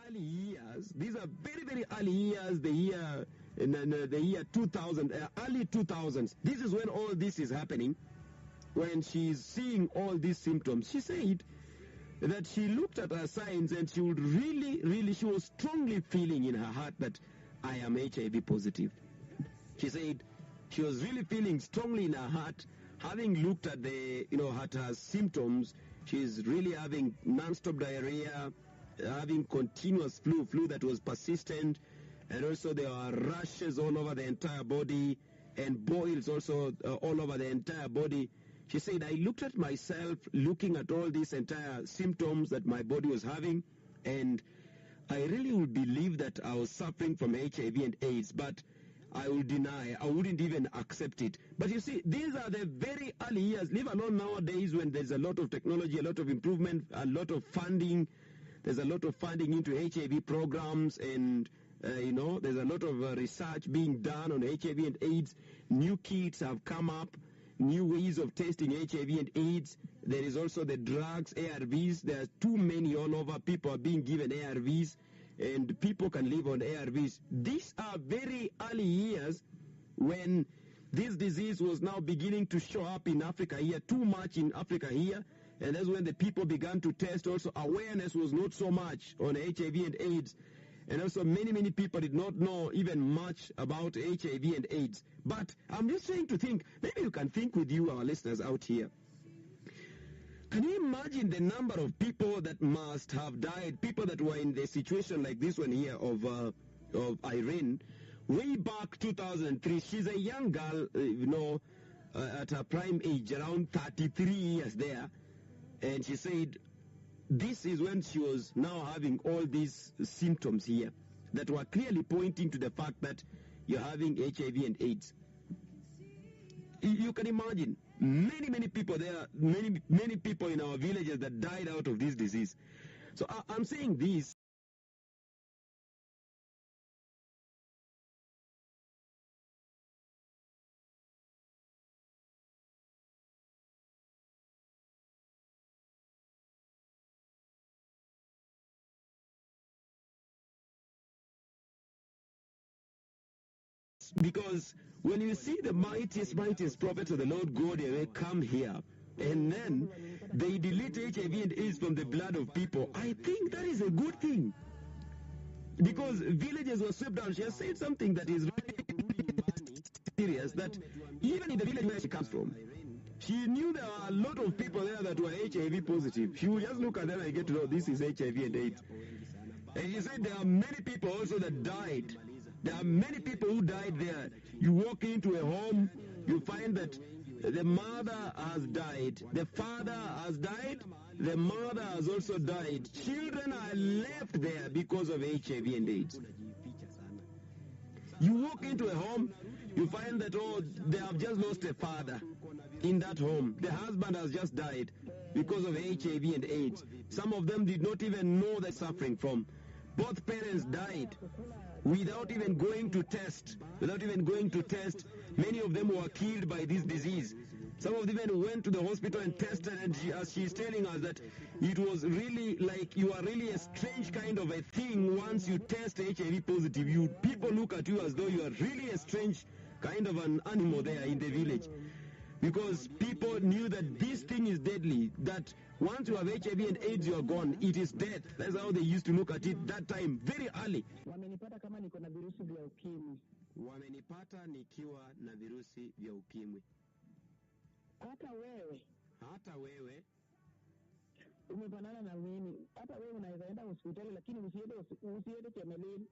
early years. These are very, very early years, the year 2000, early 2000s. This is when all this is happening, when she's seeing all these symptoms. She said that she looked at her signs and she would she was strongly feeling in her heart that I am HIV positive. She said she was really feeling strongly in her heart, having looked at at her symptoms. She's really having non-stop diarrhea, having continuous flu that was persistent, and also there are rashes all over the entire body and boils also all over the entire body. She said, I looked at myself, looking at all these entire symptoms that my body was having, and I really would believe that I was suffering from HIV and AIDS, but I would deny, I wouldn't even accept it. But you see, these are the very early years, leave alone nowadays when there's a lot of technology, a lot of improvement, a lot of funding. There's a lot of funding into HIV programs, and there's a lot of research being done on HIV and AIDS. New kits have come up, new ways of testing HIV and AIDS. There is also the drugs, ARVs. There are too many all over. People are being given ARVs, and people can live on ARVs. These are very early years when this disease was now beginning to show up in Africa here, too much in Africa here. And that's when the people began to test. Also, awareness was not so much on HIV and AIDS. And also, many people did not know even much about HIV and AIDS. But I'm just trying to think, maybe you can think with you, our listeners out here. Can you imagine the number of people that must have died, people that were in the situation like this one here of Irene, way back 2003? She's a young girl, at her prime age, around 33 years there. And she said this is when she was now having all these symptoms here that were clearly pointing to the fact that you're having HIV and AIDS. You can imagine many people there, many people in our villages that died out of this disease. So I'm saying this. Because when you see the mightiest prophets of the Lord God, they come here, and then they delete HIV and AIDS from the blood of people, I think that is a good thing. Because villages were swept down. She has said something that is really serious, that even in the village where she comes from, she knew there were a lot of people there that were HIV positive. She would just look at them and get to know this is HIV and AIDS. And she said there are many people also that died. There are many people who died there. You walk into a home, you find that the mother has died, the father has died, the mother has also died. Children are left there because of HIV and AIDS. You walk into a home, you find that, they have just lost a father in that home. The husband has just died because of HIV and AIDS. Some of them did not even know they're suffering from. Both parents died without even going to test. Many of them were killed by this disease. Some of them even went to the hospital and tested, and as she's telling us that it was really like you are really a strange kind of a thing once you test HIV positive. People look at you as though you are really a strange kind of an animal there in the village. Because people knew that this thing is deadly, that once you have HIV and AIDS, you are gone. It is death. That's how they used to look at it that time, very early. Wamenipata kama niko na virusi vya ukimwi. Wamenipata nikiwa na virusi vya ukimwi. Hata wewe umefanana na mimi. Hata wewe unaweza enda hospitali lakini usiende chemelini.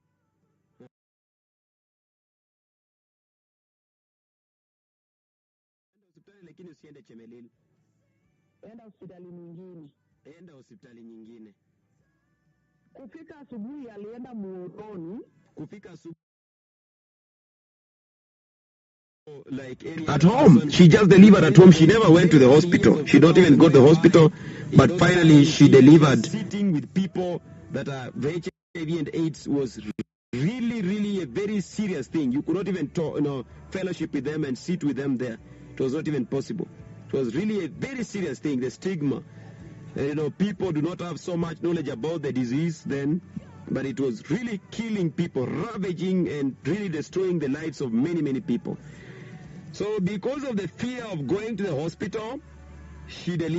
Lakini usiende chemelini. Enda hospitali nyingine. Kufika asubuhi alienda muotoni. At home, she just delivered at home. She never went to the hospital. She don't even go to the hospital. But finally, she delivered. Sitting with people that are HIV and AIDS was really a very serious thing. You could not even talk, fellowship with them and sit with them there. It was not even possible. It was really a very serious thing, the stigma. People do not have so much knowledge about the disease then. but it was really killing people, ravaging and really destroying the lives of many, many people. So because of the fear of going to the hospital, she delivered.